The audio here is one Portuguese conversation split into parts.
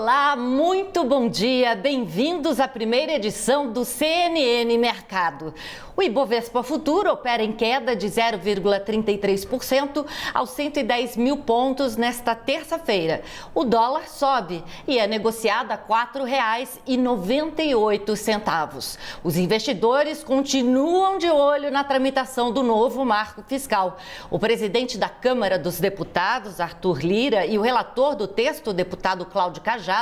Olá, muito bom dia, bem-vindos à primeira edição do CNN Mercado. O Ibovespa Futuro opera em queda de 0,33% aos 110 mil pontos nesta terça-feira. O dólar sobe e é negociado a R$ 4,98. Os investidores continuam de olho na tramitação do novo marco fiscal. O presidente da Câmara dos Deputados, Arthur Lira, e o relator do texto, o deputado Cláudio Cajado,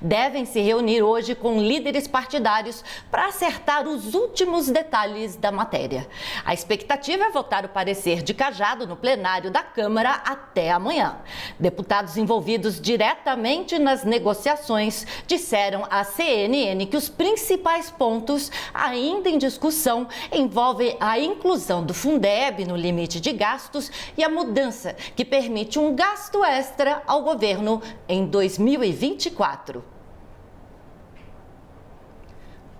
devem se reunir hoje com líderes partidários para acertar os últimos detalhes da matéria. A expectativa é votar o parecer de Cajado no plenário da Câmara até amanhã. Deputados envolvidos diretamente nas negociações disseram à CNN que os principais pontos ainda em discussão envolvem a inclusão do Fundeb no limite de gastos e a mudança que permite um gasto extra ao governo em 2024.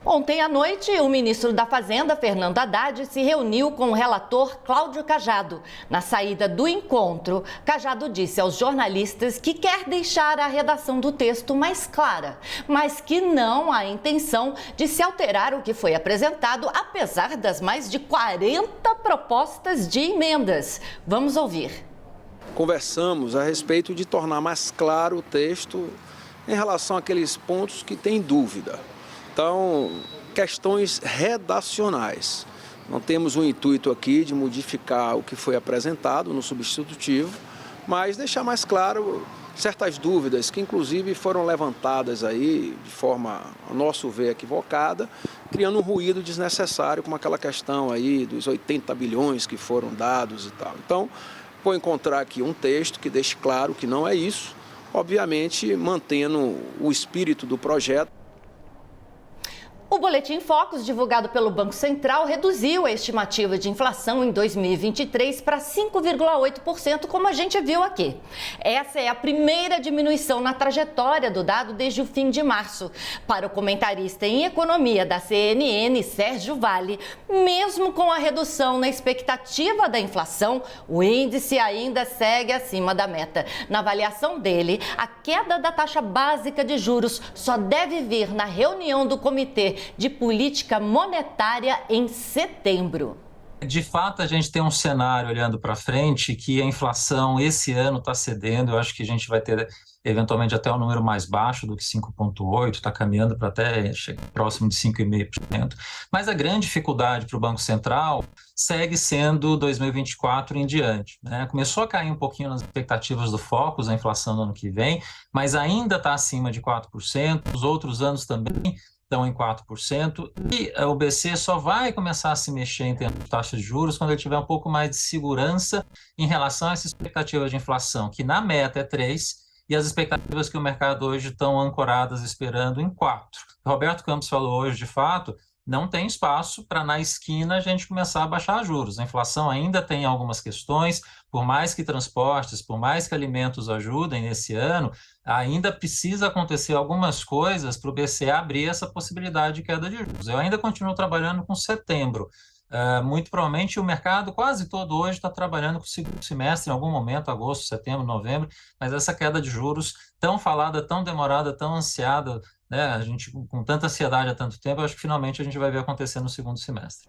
Ontem à noite, o ministro da Fazenda, Fernando Haddad, se reuniu com o relator Cláudio Cajado. Na saída do encontro, Cajado disse aos jornalistas que quer deixar a redação do texto mais clara, mas que não há intenção de se alterar o que foi apresentado, apesar das mais de 40 propostas de emendas. Vamos ouvir. Conversamos a respeito de tornar mais claro o texto em relação àqueles pontos que têm dúvida. Então, questões redacionais. Não temos o intuito aqui de modificar o que foi apresentado no substitutivo, mas deixar mais claro certas dúvidas que inclusive foram levantadas aí de forma, a nosso ver, equivocada, criando um ruído desnecessário, como aquela questão aí dos 80 bilhões que foram dados e tal. Então, vou encontrar aqui um texto que deixe claro que não é isso, obviamente mantendo o espírito do projeto. O Boletim Focus, divulgado pelo Banco Central, reduziu a estimativa de inflação em 2023 para 5,8%, como a gente viu aqui. Essa é a primeira diminuição na trajetória do dado desde o fim de março. Para o comentarista em economia da CNN, Sérgio Vale, mesmo com a redução na expectativa da inflação, o índice ainda segue acima da meta. Na avaliação dele, a queda da taxa básica de juros só deve vir na reunião do Comitê de Política Monetária em setembro. De fato, a gente tem um cenário olhando para frente que a inflação esse ano está cedendo. Eu acho que a gente vai ter eventualmente até um número mais baixo do que 5,8%, está caminhando para até próximo de 5,5%. Mas a grande dificuldade para o Banco Central segue sendo 2024 em diante, né? Começou a cair um pouquinho nas expectativas do Focus, a inflação no ano que vem, mas ainda está acima de 4%, os outros anos também estão em 4%, e o BC só vai começar a se mexer em termos de taxa de juros quando ele tiver um pouco mais de segurança em relação a essa expectativa de inflação, que na meta é 3%, e as expectativas que o mercado hoje estão ancoradas esperando em 4%. Roberto Campos falou hoje, de fato, não tem espaço para na esquina a gente começar a baixar juros. A inflação ainda tem algumas questões, por mais que transportes, por mais que alimentos ajudem nesse ano, ainda precisa acontecer algumas coisas para o BCE abrir essa possibilidade de queda de juros. Eu ainda continuo trabalhando com setembro. Muito provavelmente o mercado quase todo hoje está trabalhando com o segundo semestre, em algum momento, agosto, setembro, novembro, mas essa queda de juros tão falada, tão demorada, tão ansiada, né, a gente com tanta ansiedade há tanto tempo, eu acho que finalmente a gente vai ver acontecer no segundo semestre.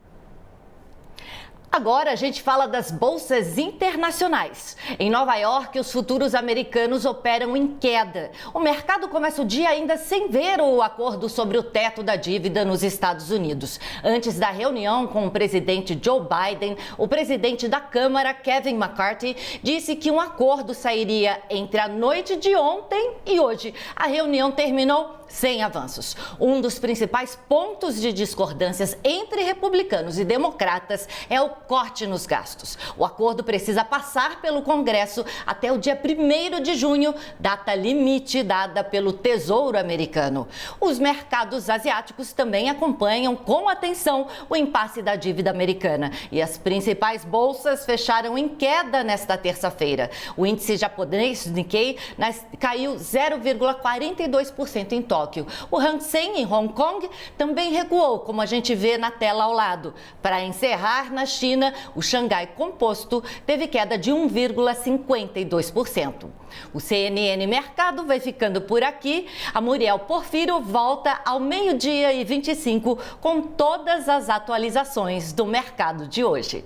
Agora a gente fala das bolsas internacionais. Em Nova York, os futuros americanos operam em queda. O mercado começa o dia ainda sem ver o acordo sobre o teto da dívida nos Estados Unidos. Antes da reunião com o presidente Joe Biden, o presidente da Câmara, Kevin McCarthy, disse que um acordo sairia entre a noite de ontem e hoje. A reunião terminou sem avanços. Um dos principais pontos de discordâncias entre republicanos e democratas é o corte nos gastos. O acordo precisa passar pelo Congresso até o dia 1º de junho, data limite dada pelo Tesouro americano. Os mercados asiáticos também acompanham com atenção o impasse da dívida americana e as principais bolsas fecharam em queda nesta terça-feira. O índice japonês Nikkei caiu 0,42% em Tóquio Tóquio. O Hang Seng, em Hong Kong, também recuou, como a gente vê na tela ao lado. Para encerrar, na China, o Xangai Composto teve queda de 1,52%. O CNN Mercado vai ficando por aqui. A Muriel Porfiro volta ao 12h25 com todas as atualizações do mercado de hoje.